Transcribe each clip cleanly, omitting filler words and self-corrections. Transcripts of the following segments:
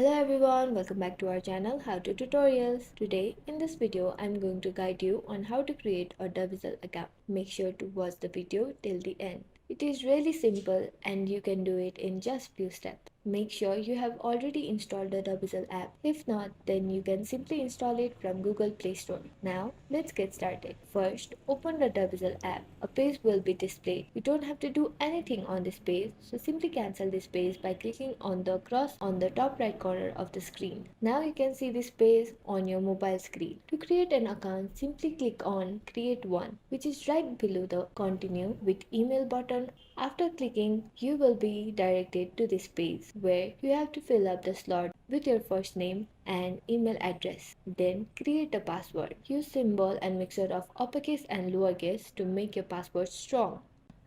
Hello everyone, welcome back to our channel How to Tutorials. Today in this video I'm going to guide you on how to create a dubizzle account. Make sure to watch the video till the end. It is really simple and you can do it in just few steps. Make sure you have already installed the dubizzle app. If not, then you can simply install it from Google Play Store. Now let's get started. First, open the dubizzle app. A page will be displayed. You don't have to do anything on this page, so simply cancel this page by clicking on the cross on the top right corner of the screen. Now you can see this page on your mobile screen. To create an account, simply click on Create One, which is right below the Continue with Email button. After clicking, you will be directed to this page where you have to fill up the slot with your first name and email address. Then create a password. Use symbol and mixture of uppercase and lowercase to make your password strong.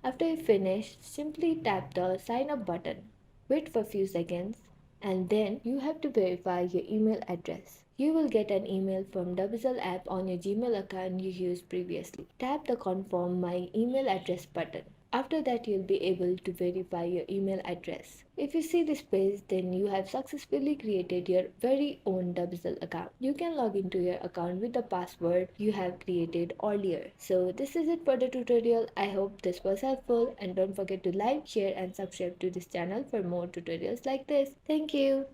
After you finish, simply tap the sign up button. Wait for a few seconds and then you have to verify your email address. You will get an email from dubizzle app on your Gmail account you used previously. Tap the confirm my email address button. After that, you'll be able to verify your email address. If you see this page, then you have successfully created your very own dubizzle account. You can log into your account with the password you have created earlier. So this is it for the tutorial. I hope this was helpful and don't forget to like, share and subscribe to this channel for more tutorials like this. Thank you.